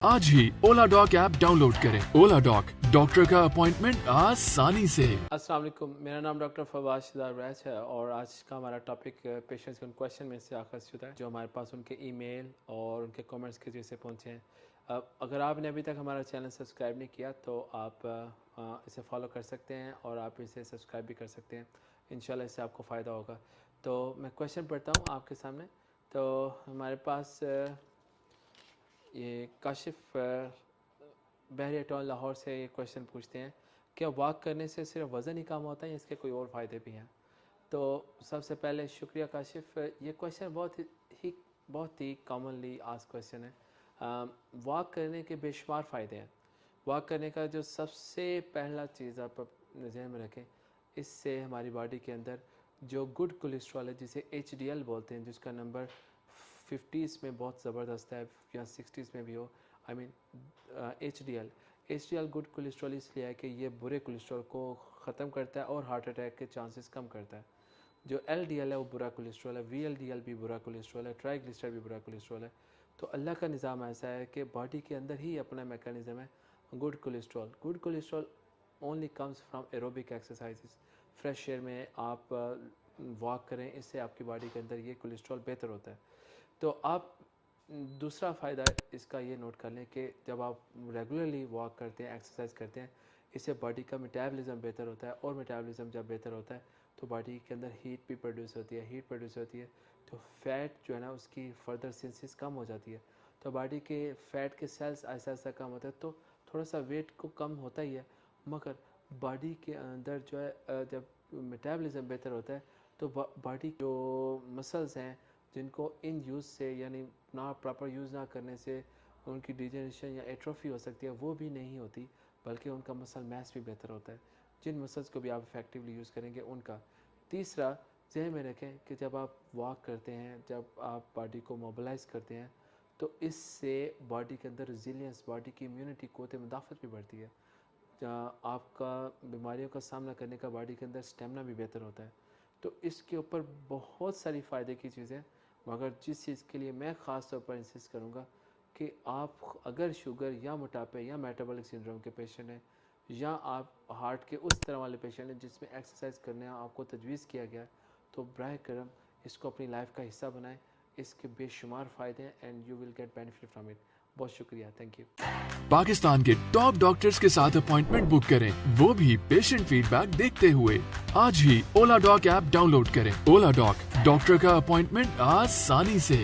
आज ही ओला dock app download करें। ओला dock, doctor का अपॉइंटमेंट आसानी से। अस्सलाम वालेकुम, मेरा नाम डॉक्टर फवाद शिदार रैच है और आज का हमारा टॉपिक पेशेंट्स के उन क्वेश्चन में से आखिर शुदा है जो हमारे पास उनके ईमेल और उनके कमेंट्स के जरिए से पहुँचे हैं। अगर आपने अभी तक हमारा चैनल सब्सक्राइब नहीं किया तो आप इसे फॉलो कर सकते हैं और आप इसे सब्सक्राइब भी कर सकते हैं। इंशाल्लाह इससे आपको फ़ायदा होगा। तो मैं क्वेश्चन पढ़ता हूँ आपके सामने। तो हमारे पास ये काशिफ बहरी टॉल लाहौर से ये क्वेश्चन पूछते हैं, क्या वॉक करने से सिर्फ वज़न ही कम होता है या इसके कोई और फ़ायदे भी हैं? तो सबसे पहले शुक्रिया काशिफ, ये क्वेश्चन बहुत ही कॉमनली आस्क्ड क्वेश्चन है। वॉक करने के बेशुमार फ़ायदे हैं। वॉक करने का जो सबसे पहला चीज़ आप ज़हन में रखें, इससे हमारी बॉडी के अंदर जो गुड कोलेस्ट्रॉल है जिसे HDL बोलते हैं, जिसका नंबर 50s में बहुत ज़बरदस्त है या 60s में भी हो, HDL गुड कोलेस्ट्रॉल इसलिए है कि ये बुरे कोलेस्ट्रॉल को ख़त्म करता है और हार्ट अटैक के चांसेस कम करता है। जो LDL है वो बुरा कोलेस्ट्रॉल है, VLDL भी बुरा कोलेस्ट्रॉल है, ट्राइग्लिसराइड भी बुरा कोलेस्ट्रॉल है। तो अल्लाह का निज़ाम ऐसा है कि बॉडी के अंदर ही अपना मैकेनिज़्म है good cholesterol only comes from aerobic exercises. Fresh air में आप वॉक करें, इससे आपकी बॉडी के अंदर ये कोलेस्ट्रॉल बेहतर होता है। तो आप दूसरा फ़ायदा इसका ये नोट कर लें कि जब आप रेगुलरली वॉक करते हैं, एक्सरसाइज करते हैं, इससे बॉडी का मेटाबॉलिज्म बेहतर होता है और मेटाबॉलिज्म जब बेहतर होता है तो बॉडी के अंदर हीट भी प्रोड्यूस होती है। तो फैट जो है ना उसकी फर्दर सिंथेसिस कम हो जाती है। तो बॉडी के फ़ैट के सेल्स ऐसा ऐसा कम होता है तो थोड़ा सा वेट को कम होता ही है, मगर बॉडी के अंदर जो है जब मेटाबॉलिज्म बेहतर होता है तो बॉडी जो मसल्स हैं जिनको इन यूज़ से यानी ना प्रॉपर यूज़ ना करने से उनकी डिजेनरेशन या एट्रोफी हो सकती है, वो भी नहीं होती, बल्कि उनका मसल मैस भी बेहतर होता है। जिन मसल्स को भी आप इफ़ेक्टिवली यूज़ करेंगे उनका। तीसरा, ज़हन में रखें कि जब आप वॉक करते हैं, जब आप बॉडी को मोबिलाइज़ करते हैं तो इससे बॉडी के अंदर रेजिलियंस, बॉडी की इम्यूनिटी, क़ुव्वत मुदाफ़त भी बढ़ती है। आपका बीमारियों का सामना करने का बॉडी के अंदर स्टेमिना भी बेहतर होता है। तो इसके ऊपर बहुत सारी फ़ायदे की चीज़ें, मगर जिस चीज़ के लिए मैं ख़ास तौर पर इंसिस्ट करूँगा कि आप अगर शुगर या मोटापे या मेटाबॉलिक सिंड्रोम के पेशेंट हैं या आप हार्ट के उस तरह वाले पेशेंट हैं जिसमें एक्सरसाइज करने आपको तजवीज़ किया गया, तो बराह करम इसको अपनी लाइफ का हिस्सा बनाएं। इसके बेशुमार फ़ायदे हैं and you will get benefit from it. बहुत शुक्रिया, थैंक यू। पाकिस्तान के टॉप डॉक्टर्स के साथ अपॉइंटमेंट बुक करें, वो भी पेशेंट फीडबैक देखते हुए। आज ही ओला डॉक ऐप डाउनलोड करें। ओला डॉक, डॉक्टर का अपॉइंटमेंट आसानी से।